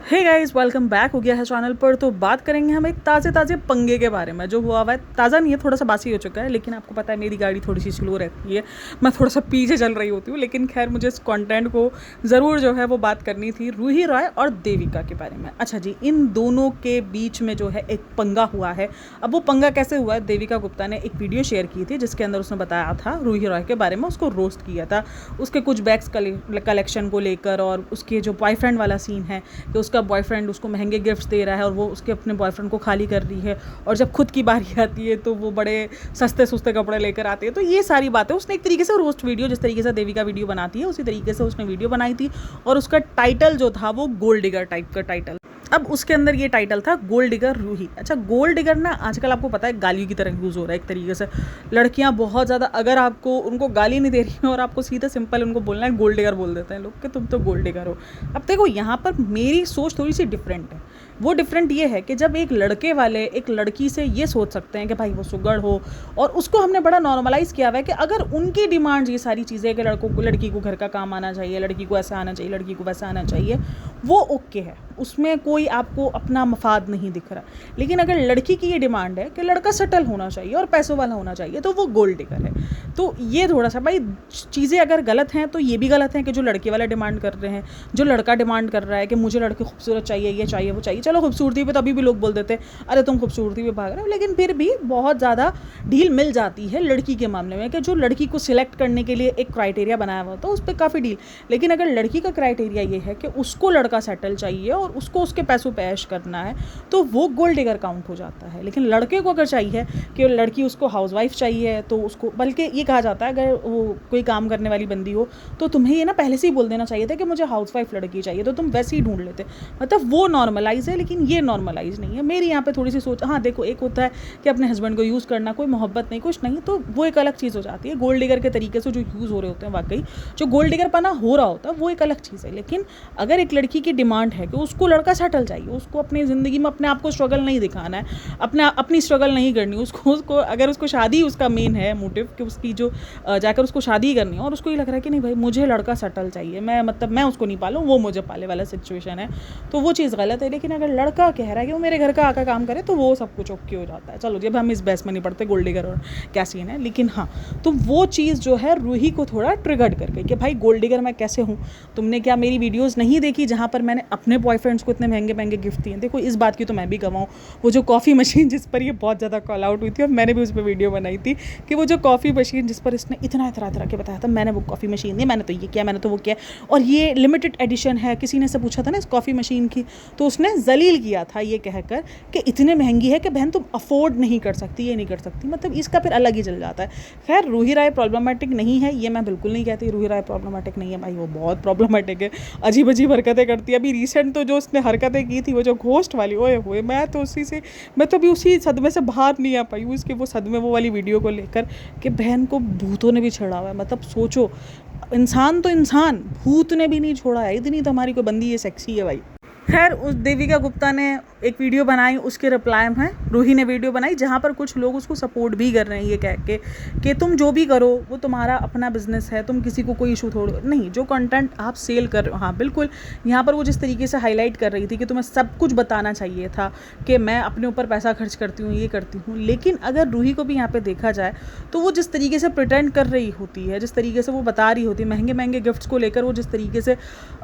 Hey guys, welcome back हो गया है चैनल पर। तो बात करेंगे हम एक ताज़े पंगे के बारे में जो हुआ हुआ है। ताज़ा नहीं है, थोड़ा सा बासी हो चुका है, लेकिन आपको पता है मेरी गाड़ी थोड़ी सी स्लो रहती है, मैं थोड़ा सा पीछे चल रही होती हूँ। लेकिन खैर, मुझे इस कंटेंट को ज़रूर जो है वो बात करनी थी रूही रॉय और देविका के बारे में। अच्छा जी, इन दोनों के बीच में जो है एक पंगा हुआ है। अब वो पंगा कैसे हुआ है, देविका गुप्ता ने एक वीडियो शेयर की थी जिसके अंदर उसने बताया था रूही रॉय के बारे में, उसको रोस्ट किया था उसके कुछ बैग्स कलेक्शन को लेकर, और उसके जो बॉयफ्रेंड वाला सीन है कि उसका बॉयफ्रेंड उसको महंगे गिफ्ट्स दे रहा है और वो उसके अपने बॉयफ्रेंड को खाली कर रही है, और जब खुद की बारी आती है तो वो बड़े सस्ते सुस्ते कपड़े लेकर आते हैं। तो ये सारी बातें उसने एक तरीके से रोस्ट वीडियो, जिस तरीके से देविका वीडियो बनाती है उसी तरीके से उसने वीडियो बनाई थी, और उसका टाइटल जो था वो गोल्ड डिगर टाइप का टाइटल। अब उसके अंदर ये टाइटल था गोल्ड डिगर रूही। अच्छा, गोल्ड डिगर ना आजकल आपको पता है गालियों की तरह यूज़ हो रहा है एक तरीके से। लड़कियां बहुत ज़्यादा, अगर आपको उनको गाली नहीं दे रही हैं और आपको सीधा सिंपल उनको बोलना है गोल्ड डिगर, बोल देते हैं लोग कि तुम तो गोल्ड डिगर हो। अब देखो, यहाँ पर मेरी सोच थोड़ी सी डिफरेंट है। वो डिफरेंट ये है कि जब एक लड़के वाले एक लड़की से ये सोच सकते हैं कि भाई वो सुगड़ हो, और उसको हमने बड़ा नॉर्मलाइज़ किया हुआ है कि अगर उनकी डिमांड्स ये सारी चीज़ें कि लड़की को घर का काम आना चाहिए, लड़की को ऐसा आना चाहिए, लड़की को वैसा आना चाहिए, वो ओके है, उसमें कोई आपको अपना मफाद नहीं दिख रहा। लेकिन अगर लड़की की ये डिमांड है कि लड़का सेटल होना चाहिए और पैसों वाला होना चाहिए, तो वो गोल्ड डिगर है। तो ये थोड़ा सा भाई चीज़ें अगर गलत हैं तो ये भी गलत है कि जो लड़के वाला डिमांड कर रहे हैं, जो लड़का डिमांड कर रहा है कि मुझे लड़की खूबसूरत चाहिए, ये चाहिए, वो चाहिए। चलो, खूबसूरती पे तभी भी लोग बोल देते हैं अरे तुम खूबसूरती पे भाग रहे हो, लेकिन फिर भी बहुत ज़्यादा ढील मिल जाती है लड़की के मामले में कि जो लड़की को सिलेक्ट करने के लिए एक क्राइटेरिया बनाया हुआ था उस पर काफ़ी ढील। लेकिन अगर लड़की का क्राइटेरिया ये है कि उसको लड़का सेटल चाहिए और उसको उसके पैसों पे ऐश करना है, तो वो गोल्ड डिगर काउंट हो जाता है। लेकिन लड़के को अगर चाहिए कि लड़की उसको हाउसवाइफ चाहिए, तो उसको, बल्कि ये कहा जाता है अगर वो कोई काम करने वाली बंदी हो तो तुम्हें ये ना पहले से ही बोल देना चाहिए था कि मुझे हाउसवाइफ लड़की चाहिए, तो तुम वैसे ही ढूंढ लेते। मतलब वो नॉर्मलाइज है, लेकिन ये नॉर्मलाइज नहीं है। मेरी यहाँ पे थोड़ी सी सोच, हाँ देखो, एक होता है कि अपने हस्बैंड को यूज़ करना, कोई मोहब्बत नहीं, कुछ नहीं, तो वो एक अलग चीज़ हो जाती है। गोल्ड डिगर के तरीके से जो यूज़ हो रहे होते हैं, वाकई जो गोल्ड डिगर पना हो रहा होता है वो एक अलग चीज़ है। लेकिन अगर एक लड़की की डिमांड है कि उसको लड़का सेटल चाहिए, उसको अपनी ज़िंदगी में अपने आप को स्ट्रगल नहीं दिखाना है, अपनी स्ट्रगल नहीं करनी, उसको अगर उसको शादी उसका मेन है मोटिव कि उसकी जो जाकर उसको शादी करनी है, और उसको ये लग रहा है कि नहीं भाई मुझे लड़का सेटल चाहिए, मैं उसको नहीं पालूँ, वो मुझे पाले वाला सिचुएशन है, तो वो चीज़ गलत है। लेकिन अगर लड़का कह रहा है कि वो मेरे घर का आकर काम करे, तो वो सब कुछ ओके हो जाता है। चलो, जब हम इस बहस में नहीं पड़ते गोल्ड डिगर और क्या सीन है, लेकिन हाँ, तो वो चीज़ जो है रूही को थोड़ा ट्रिगर्ड कर गई कि भाई गोल्ड डिगर मैं कैसे हूँ, तुमने क्या मेरी वीडियोज़ नहीं देखी जहाँ पर मैंने अपने बॉयफ्रेंड्स को इतने महंगे महंगे गिफ्ट दिए। देखो, इस बात की तो मैं भी गवाऊँ, वो जो कॉफ़ी मशीन जिस पर ये बहुत ज़्यादा कॉल आउट हुई थी, और मैंने भी उस पर वीडियो बनाई थी कि वो जो कॉफ़ी मशीन जिस पर इसने इतना तरह के बताया था, मैंने वो कॉफ़ी मशीन दी, मैंने तो ये किया, मैंने तो वो किया, और ये लिमिटेड एडिशन है। किसी ने से पूछा था ना इस कॉफ़ी मशीन की, तो उसने जलील किया था ये कहकर कि इतने महंगी है कि बहन तुम अफोर्ड नहीं कर सकती, ये नहीं कर सकती। मतलब इसका फिर अलग ही चल जाता है। खैर, रूही राय प्रॉब्लमेटिक नहीं है, ये मैं बिल्कुल नहीं कहती रूही राय प्रॉब्लमेटिक नहीं है। भाई वो बहुत प्रॉब्लमेटिक है, अजीब अजीब हरकतें करती है। अभी रिसेंट तो जो उसने हरकतें की थी, वो जो घोस्ट वाली, ओए होए, मैं तो अभी उसी सदमे से बाहर नहीं आ पाई हूँ, उसके वो सदमे वो वाली वीडियो को लेकर कि बहन को भूतों ने भी छेड़ा हुआ है। मतलब सोचो, इंसान तो इंसान, भूत ने भी नहीं छोड़ा है, इतनी तो हमारी कोई बंदी ये सेक्सी है भाई। खैर, उस देविका गुप्ता ने एक वीडियो बनाई, उसके रिप्लाई में रूही ने वीडियो बनाई जहाँ पर कुछ लोग उसको सपोर्ट भी कर रहे हैं ये कह के कि तुम जो भी करो वो तुम्हारा अपना बिजनेस है, तुम किसी को कोई इशू थोड़ा नहीं, जो कंटेंट आप सेल कर रहे हो। हाँ बिल्कुल, यहाँ पर वो जिस तरीके से हाईलाइट कर रही थी कि तुम्हें सब कुछ बताना चाहिए था कि मैं अपने ऊपर पैसा खर्च करती हूँ, ये करती हूँ। लेकिन अगर रूही को भी यहाँ पर देखा जाए तो वो जिस तरीके से प्रिटेंड कर रही होती है, जिस तरीके से वो बता रही होती है महंगे महंगे गिफ्ट्स को लेकर, वो जिस तरीके से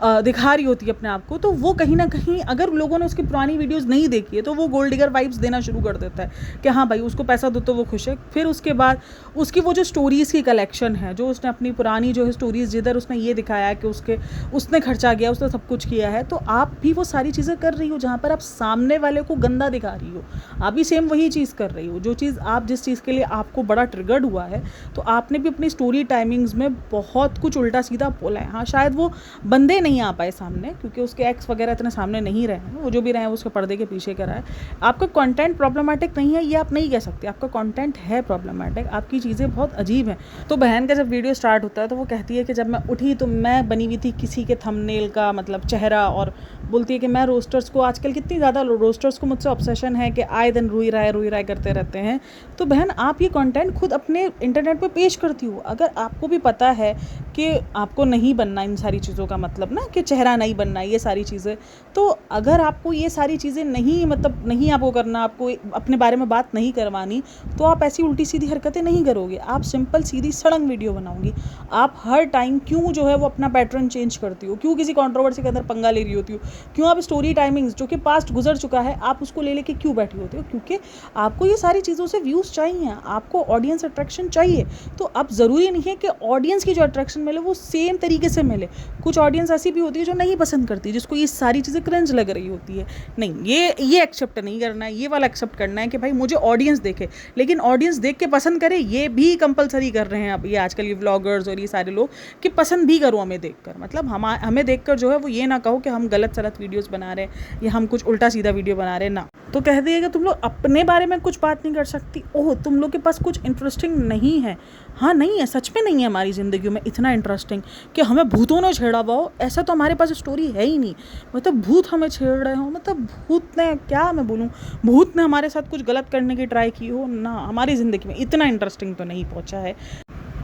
दिखा रही होती है अपने आप को, तो वो कहीं ना कहीं, अगर लोगों ने उसकी पुरानी वीडियोस नहीं देखी है तो वो गोल्ड डिगर वाइब्स देना शुरू कर देता है कि हाँ भाई उसको पैसा दो तो वो खुश है। फिर उसके बाद उसकी वो जो स्टोरीज़ की कलेक्शन है, जो उसने अपनी पुरानी जो है स्टोरीज़, जिधर उसने ये दिखाया है कि उसने खर्चा किया, उसने सब कुछ किया है, तो आप भी वो सारी चीज़ें कर रही हो जहाँ पर आप सामने वाले को गंदा दिखा रही हो, आप भी सेम वही चीज़ कर रही हो। जो चीज़ आप, जिस चीज़ के लिए आपको बड़ा ट्रिगर्ड हुआ है, तो आपने भी अपनी स्टोरी टाइमिंग्स में बहुत कुछ उल्टा सीधा बोला है। हाँ, शायद वो बंदे नहीं आ पाए सामने क्योंकि उसके एक्स वगैरह इतने सामने नहीं रहे हैं, वो जो भी रहे हैं उसके पर्दे के पीछे करा है। आपका कंटेंट प्रॉब्लमेटिक नहीं है ये आप नहीं कह सकते, आपका कंटेंट है प्रॉब्लमेटिक, आपकी चीज़ें बहुत अजीब हैं। तो बहन का जब वीडियो स्टार्ट होता है तो वो कहती है कि जब मैं उठी तो मैं बनी हुई थी किसी के थंबनेल का मतलब चेहरा, और बोलती है कि मैं रोस्टर्स को, आजकल कितनी ज़्यादा रोस्टर्स को मुझसे ऑब्सेशन है कि आए दिन रुई राय करते रहते हैं। तो बहन, आप ये कंटेंट खुद अपने इंटरनेट पे पेश करती हो। अगर आपको भी पता है कि आपको नहीं बनना इन सारी चीज़ों का मतलब ना, कि चेहरा नहीं बनना, ये सारी चीज़ें, तो अगर आपको ये सारी चीज़ें नहीं, मतलब नहीं आपको करना, आपको अपने बारे में बात नहीं करवानी, तो आप ऐसी उल्टी सीधी हरकतें नहीं करोगे। आप सिंपल सीधी सड़ंग वीडियो बनाओगी। आप हर टाइम क्यों जो है वो अपना पैटर्न चेंज करती हो, क्यों किसी कंट्रोवर्सी के अंदर पंगा ले रही होती हो, क्यों आप स्टोरी टाइमिंग्स जो कि पास्ट गुजर चुका है आप उसको ले लेके क्यों बैठी होती हो? क्योंकि आपको ये सारी चीज़ों से व्यूज़ चाहिए, आपको ऑडियंस अट्रैक्शन चाहिए। तो अब ज़रूरी नहीं है कि ऑडियंस की जो अट्रैक्शन मिले वो सेम तरीके से मिले। कुछ ऑडियंस ऐसी भी होती है जो नहीं पसंद करती, जिसको ये सारी चीज़ें क्रिंज लग रही होती है। नहीं, ये एक्सेप्ट नहीं करना है, ये वाला एक्सेप्ट करना है कि भाई मुझे ऑडियंस देखे, लेकिन ऑडियंस देख के पसंद करे, ये भी कंपलसरी कर रहे हैं अब ये आजकल ये व्लॉगर्स और ये सारे लोग, कि पसंद भी करो हमें देखकर। मतलब हमें देखकर जो है वो ये ना कहो कि हम गलत सलत वीडियोस बना रहे हैं या हम कुछ उल्टा सीधा वीडियो बना रहे हैं ना। तो कह दिए कि तुम लोग अपने बारे में कुछ बात नहीं कर सकती, ओह तुम लोग के पास कुछ इंटरेस्टिंग नहीं है। हाँ नहीं है, सच में नहीं है हमारी ज़िंदगी में इतना इंटरेस्टिंग कि हमें भूतों ने छेड़ा हुआ हो। ऐसा तो हमारे पास स्टोरी है ही नहीं। मतलब भूत हमें छेड़ रहे हो, मतलब भूत ने, क्या मैं बोलूँ, भूत ने हमारे साथ कुछ गलत करने की ट्राई की हो ना, हमारी ज़िंदगी में इतना इंटरेस्टिंग तो नहीं पहुँचा है।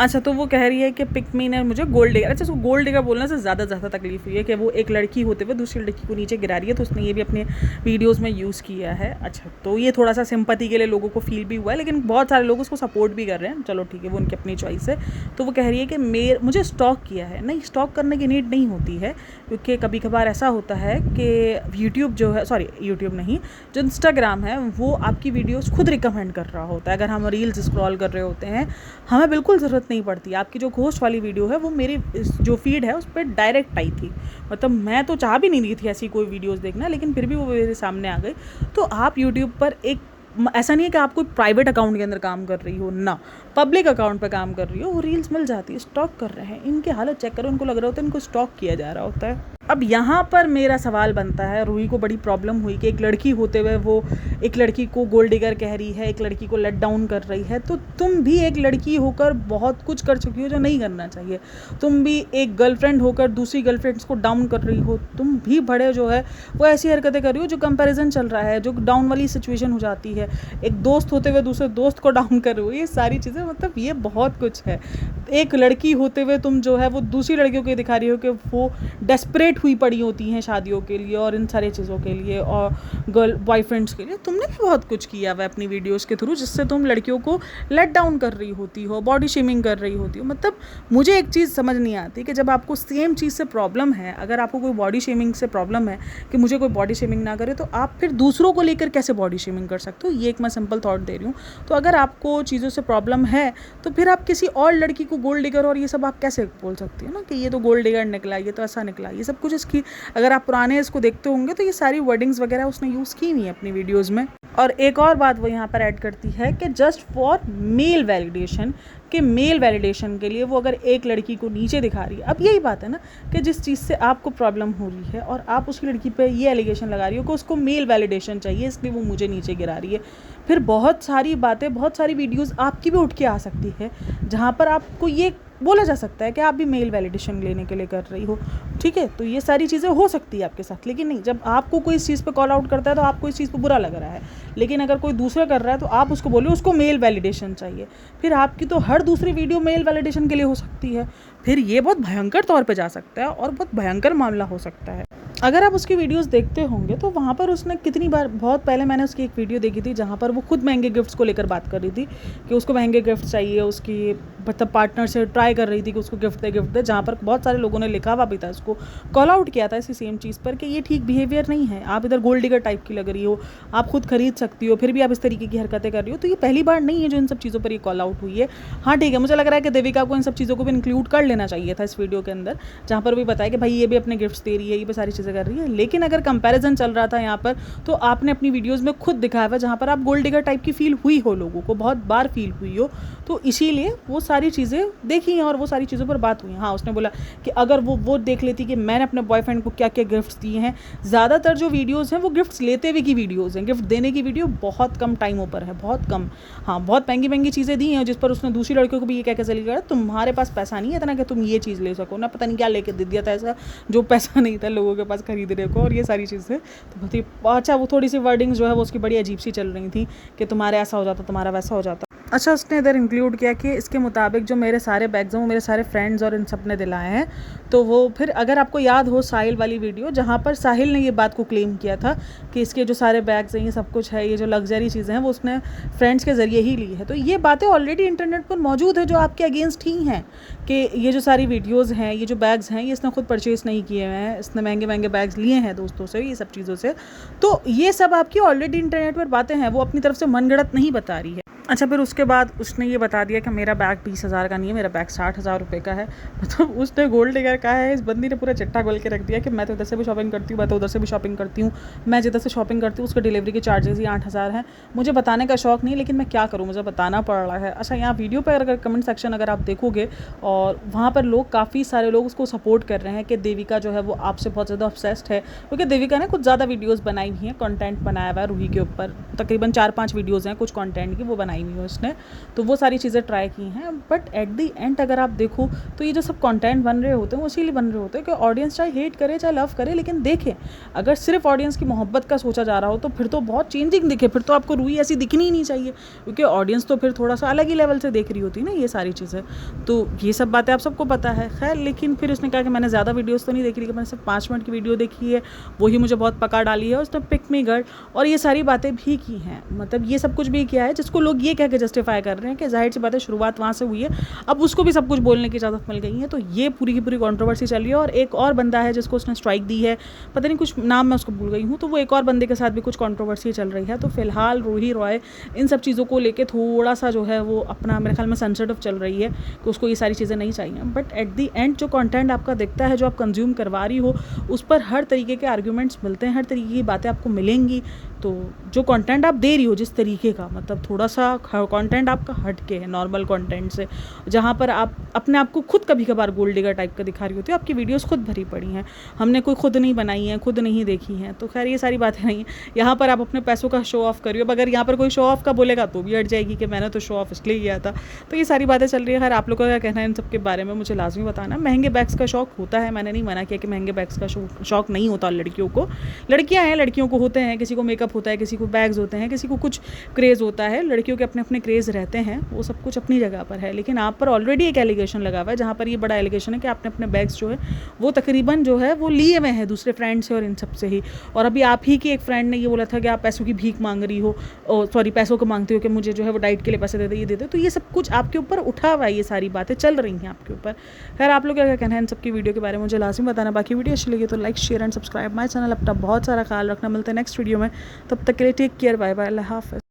अच्छा, तो वो कह रही है कि पिक मी ने मुझे गोल्ड डिगर, अच्छा उसको गोल्ड डिगर बोलने से ज़्यादा तकलीफ हुई है कि वो एक लड़की होते हुए दूसरी लड़की को नीचे गिरा रही है, तो उसने ये भी अपने वीडियोस में यूज़ किया है। अच्छा, तो ये थोड़ा सा सिंपैथी के लिए लोगों को फील भी हुआ है, लेकिन बहुत सारे लोग उसको सपोर्ट भी कर रहे हैं। चलो ठीक है, वो उनकी अपनी चॉइस है। तो वो कह रही है कि मुझे स्टॉक किया है। नहीं, स्टॉक करने की नीड नहीं होती है, क्योंकि कभी कभार ऐसा होता है कि यूट्यूब जो है, सॉरी यूट्यूब नहीं, जो इंस्टाग्राम है वो आपकी वीडियोज़ खुद रिकमेंड कर रहा होता है। अगर हम रील्स स्क्रॉल कर रहे होते हैं, हमें बिल्कुल ज़रूरत नहीं पड़ती। आपकी जो घोस्ट वाली वीडियो है वो मेरी जो फीड है उस पर डायरेक्ट आई थी। मतलब मैं तो चाह भी नहीं रही थी ऐसी कोई वीडियोस देखना, लेकिन फिर भी वो मेरे सामने आ गई। तो आप यूट्यूब पर एक, ऐसा नहीं है कि आप कोई प्राइवेट अकाउंट के अंदर काम कर रही हो ना, पब्लिक अकाउंट पर काम कर रही हो, वो रील्स मिल जाती है। स्टॉक कर रहे हैं, इनकी हालत चेक करो, उनको लग रहा होता है इनको स्टॉक किया जा रहा होता है। अब यहाँ पर मेरा सवाल बनता है, रूही को बड़ी प्रॉब्लम हुई कि एक लड़की होते हुए वो एक लड़की को गोल्ड डिगर कह रही है, एक लड़की को लेट डाउन कर रही है। तो तुम भी एक लड़की होकर बहुत कुछ कर चुकी हो जो नहीं करना चाहिए। तुम भी एक गर्लफ्रेंड होकर दूसरी गर्लफ्रेंड्स को डाउन कर रही हो। तुम भी बड़े जो है वो ऐसी हरकतें कर रही हो जो कंपैरिजन चल रहा है, जो डाउन वाली सिचुएशन हो जाती है। एक दोस्त होते हुए दूसरे दोस्त को डाउन कर रही हो, ये सारी चीज़ें, मतलब ये बहुत कुछ है। एक लड़की होते हुए तुम जो है वो दूसरी लड़कियों को दिखा रही हो कि वो डेस्परेट हुई पड़ी होती हैं शादियों के लिए और इन सारी चीज़ों के लिए और गर्ल बॉयफ्रेंड्स के लिए। तुमने भी बहुत कुछ किया हुआ है अपनी वीडियोस के थ्रू, जिससे तुम लड़कियों को लेट डाउन कर रही होती हो, बॉडी शेमिंग कर रही होती हो। मतलब मुझे एक चीज़ समझ नहीं आती कि जब आपको सेम चीज़ से प्रॉब्लम है, अगर आपको कोई बॉडी शेमिंग से प्रॉब्लम है कि मुझे कोई बॉडी शेमिंग ना करे, तो आप फिर दूसरों को लेकर कैसे बॉडी शेमिंग कर सकते हो? ये एक मैं सिंपल थॉट दे रही हूँ। तो अगर आपको चीज़ों से प्रॉब्लम है तो फिर आप किसी और लड़की को गोल्ड डिगर और ये सब आप कैसे बोल सकती हो ना कि ये तो गोल्ड डिगर निकला, ये तो ऐसा निकला, ये सब कुछ इसकी, अगर आप पुराने इसको देखते होंगे तो ये सारी वर्डिंग्स वगैरह उसने यूज़ की हुई है अपनी वीडियोज़ में। और एक और बात वो यहाँ पर ऐड करती है कि जस्ट फॉर मेल वैलिडेशन, कि मेल वैलिडेशन के लिए वो अगर एक लड़की को नीचे दिखा रही है। अब यही बात है ना कि जिस चीज़ से आपको प्रॉब्लम हो रही है और आप उसकी लड़की पे ये एलिगेशन लगा रही हो कि उसको मेल वैलिडेशन चाहिए, इसलिए वो मुझे नीचे गिरा रही है। फिर बहुत सारी बातें, बहुत सारी वीडियोज़ आपकी भी उठ के आ सकती है जहाँ पर आपको ये बोला जा सकता है कि आप भी मेल वैलिडेशन लेने के लिए कर रही हो। ठीक है, तो ये सारी चीज़ें हो सकती है आपके साथ, लेकिन नहीं, जब आपको कोई इस चीज़ पे कॉल आउट करता है तो आपको इस चीज़ पे बुरा लग रहा है, लेकिन अगर कोई दूसरा कर रहा है तो आप उसको बोलिए उसको मेल वैलिडेशन चाहिए। फिर आपकी तो हर दूसरी वीडियो मेल वैलिडेशन के लिए हो सकती है। फिर ये बहुत भयंकर तौर पे जा सकता है और बहुत भयंकर मामला हो सकता है। अगर आप उसकी वीडियोस देखते होंगे तो वहाँ पर उसने कितनी बार, बहुत पहले मैंने उसकी एक वीडियो देखी थी जहाँ पर वो खुद महंगे गिफ्ट्स को लेकर बात कर रही थी कि उसको महंगे गिफ्ट चाहिए, उसकी मतलब पार्टनर से ट्राई कर रही थी कि उसको गिफ्ट दे, जहाँ पर बहुत सारे लोगों ने लिखा हुआ भी था, उसको कॉल आउट किया था इसी सेम चीज़ पर कि ये ठीक बिहेवियर नहीं है, आप इधर गोल्ड डिगर टाइप की लग रही हो, आप खुद खरीद सकती हो, फिर भी आप इस तरीके की हरकतें कर रही हो। तो ये पहली बार नहीं है जो इन सब चीज़ों पर ये कॉल आउट हुई है। हाँ ठीक है, मुझे लग रहा है कि देविका को इन सब चीज़ों को भी इंक्लूड कर लेना चाहिए था इस वीडियो के अंदर, जहाँ पर भी बताया कि भाई ये भी अपने गिफ्ट्स दे रही है, ये भी सारी चीज़ें कर रही है। लेकिन अगर कंपैरिजन चल रहा था यहाँ पर, तो आपने अपनी वीडियोस में खुद दिखाया हुआ जहाँ पर आप गोल्ड डिगर टाइप की फील हुई हो, लोगों को बहुत बार फील हुई हो, तो इसीलिए वो सारी चीज़ें देखी हैं और वो सारी चीज़ों पर बात हुई है। हाँ, उसने बोला कि अगर वो देख लेती कि मैंने अपने बॉयफ्रेंड को क्या क्या गिफ्ट्स दिए हैं। ज़्यादातर जो वीडियोज़ हैं वो गिफ्ट्स लेते हुए की वीडियोज़ हैं, गिफ्ट देने की वीडियो बहुत कम टाइमों पर है, बहुत कम। हाँ, बहुत महंगी महंगी चीज़ें दी हैं जिस पर उसने दूसरी लड़कियों को भी ये कह के चली गया तुम्हारे पास पैसा नहीं है इतना कि तुम ये चीज़ ले सको ना, पता नहीं क्या लेके दे दिया था ऐसा जो पैसा नहीं था लोगों के पास। आवाज़ खरीदने को और ये सारी चीज़ें। तो बहुत ही अच्छा, वो थोड़ी सी वर्डिंग्स जो है वो उसकी बड़ी अजीब सी चल रही थी कि तुम्हारे ऐसा हो जाता, तुम्हारा वैसा हो जाता। अच्छा, उसने इधर इंक्लूड किया कि इसके मुताबिक जो मेरे सारे बैग्स हैं वो मेरे सारे फ्रेंड्स और इन सब ने दिलाए हैं। तो वो फिर अगर आपको याद हो साहिल वाली वीडियो जहाँ पर साहिल ने ये बात को क्लेम किया था कि इसके जो सारे बैग्स हैं, ये सब कुछ है, ये जो लग्जरी चीज़ें हैं वो उसने फ्रेंड्स के ज़रिए ही ली है। तो ये बातें ऑलरेडी इंटरनेट पर मौजूद है जो आपके अगेंस्ट ही हैं कि ये जो सारी वीडियोज़ हैं, ये जो बैग्स हैं, ये इसने खुद परचेज़ नहीं किए हुए हैं, इसने महंगे महंगे बैग्स लिए हैं दोस्तों से, ये सब चीज़ों से। तो ये सब आपकी ऑलरेडी इंटरनेट पर बातें हैं, वो अपनी तरफ से मनगढ़ंत नहीं बता रही है। अच्छा, फिर उसके बाद उसने ये बता दिया कि मेरा बैग 20,000 का नहीं है, मेरा बैग 60,000 रुपये का है। मतलब उसने गोल्ड डिगर कहा है, इस बंदी ने पूरा चिट्ठा खोल के रख दिया कि मैं तो इधर से भी शॉपिंग करती हूँ, मैं तो उधर से भी शॉपिंग करती हूँ, मैं जिधर से शॉपिंग करती हूँ उसके डिलीवरी के चार्जेस ही 8,000 हैं। मुझे बताने का शौक़ नहीं, लेकिन मैं क्या करूँ, मुझे बताना पड़ रहा है। अच्छा, यहाँ वीडियो पर अगर कमेंट सेक्शन अगर आप देखोगे और वहाँ पर लोग, काफ़ी सारे लोग उसको सपोर्ट कर रहे हैं कि देविका जो है वो आपसे बहुत ज़्यादा ऑब्सेस्ड है, क्योंकि देविका ने कुछ ज़्यादा वीडियोज़ बनाई हुई हैं, कॉन्टेंट बनाया हुआ है रूही के ऊपर, तकरीबन 4-5 वीडियोज़ हैं कुछ कॉन्टेंट की, वो बनाई हुई है उसने। तो वो सारी चीज़ें ट्राई की हैं। बट एट दी एंड अगर आप देखो तो ये जो सब कंटेंट बन रहे होते हैं वो इसीलिए बन रहे होते हैं कि ऑडियंस चाहे हेट करे चाहे लव करे, लेकिन देखें। अगर सिर्फ ऑडियंस की मोहब्बत का सोचा जा रहा हो तो फिर तो बहुत चेंजिंग दिखे, फिर तो आपको रूही ऐसी दिखनी ही नहीं चाहिए, क्योंकि ऑडियंस तो फिर थोड़ा सा अलग ही लेवल से देख रही होती है ना ये सारी चीज़ें। तो ये सब बातें आप सबको पता है। खैर, लेकिन फिर उसने कहा कि मैंने ज़्यादा वीडियोज़ तो नहीं देखी, लेकिन मैंने सिर्फ 5 मिनट की वीडियो देखी है, वही मुझे बहुत पका डाली है। उसने पिक मी गर्ल और ये सारी बातें भी की हैं, मतलब ये सब कुछ भी किया है जिसको लोग ये कह के जस्टिफाई कर रहे हैं कि जाहिर सी बात है शुरुआत वहाँ से हुई है, अब उसको भी सब कुछ बोलने की इजाज़त मिल गई है। तो ये पूरी की पूरी कंट्रोवर्सी चल रही है। और एक और बंदा है जिसको उसने स्ट्राइक दी है, पता नहीं कुछ नाम मैं उसको भूल गई हूँ, तो वो एक और बंदे के साथ भी कुछ कंट्रोवर्सी चल रही है। तो फिलहाल रूही रॉय इन सब चीज़ों को लेके थोड़ा सा जो है वो अपना, मेरे ख्याल में सेंसिटिव चल रही है कि उसको ये सारी चीज़ें नहीं चाहिए। बट एट दी एंड जो कंटेंट आपका दिखता है, जो आप कंज्यूम करवा रही हो, उस पर हर तरीके के आर्ग्यूमेंट्स मिलते हैं, हर तरीके की बातें आपको मिलेंगी। तो जो कंटेंट आप दे रही हो जिस तरीके का, मतलब थोड़ा सा कंटेंट आपका हट के है नॉर्मल कंटेंट से, जहाँ पर आप अपने आप को खुद कभी कभार गोल्ड डिगर टाइप का दिखा रही होती है। आपकी वीडियोस खुद भरी पड़ी हैं, हमने कोई खुद नहीं बनाई हैं, खुद नहीं देखी हैं। तो खैर ये सारी बातें नहीं हैं। यहाँ पर आप अपने पैसों का शो ऑफ करिए। अब अगर यहाँ पर कोई शो ऑफ का बोलेगा तो भी हट जाएगी कि मैंने तो शो ऑफ इसलिए किया था। तो ये सारी बातें चल रही है। खैर, आप लोगों का क्या कहना है इन सब के बारे में मुझे लाजमी बताना। महंगे बैग्स का शौक होता है, मैंने नहीं मना किया कि महंगे बैग्स का शौक नहीं होता लड़कियों को। लड़कियाँ हैं, लड़कियों को होते हैं, किसी को मेकअप होता है, किसी को बैग्स होते हैं, किसी को कुछ क्रेज़ होता है। लड़कियों के अपने अपने क्रेज़ रहते हैं, वो सब कुछ अपनी जगह पर है। लेकिन आप पर ऑलरेडी एक एलिगेशन लगा हुआ है, जहाँ पर ये बड़ा एलिगेशन है कि आपने अपने बैग्स जो है वो तकरीबन जो है वो लिए हुए हैं दूसरे फ्रेंड से और इन सब से ही। और अभी आप ही की एक फ्रेंड ने ये बोला था कि आप पैसों की भीख मांग रही हो, सॉरी पैसों को मांगती हो कि मुझे जो है वो डाइट के लिए पैसे दे दे, ये दे दे। तो ये सब कुछ आपके ऊपर उठा हुआ है, ये सारी बातें चल रही हैं आपके ऊपर। खैर, आप लोग क्या कहना है इन सब की वीडियो के बारे में मुझे लाजमी बताना। बाकी वीडियो अच्छी लगी तो like, share and subscribe my channel. अपना बहुत सारा ख्याल रखना। मिलते हैं नेक्स्ट वीडियो में, तब तक के लिए टेक केयर, बाय बाय, अल्लाह हाफ़िज़।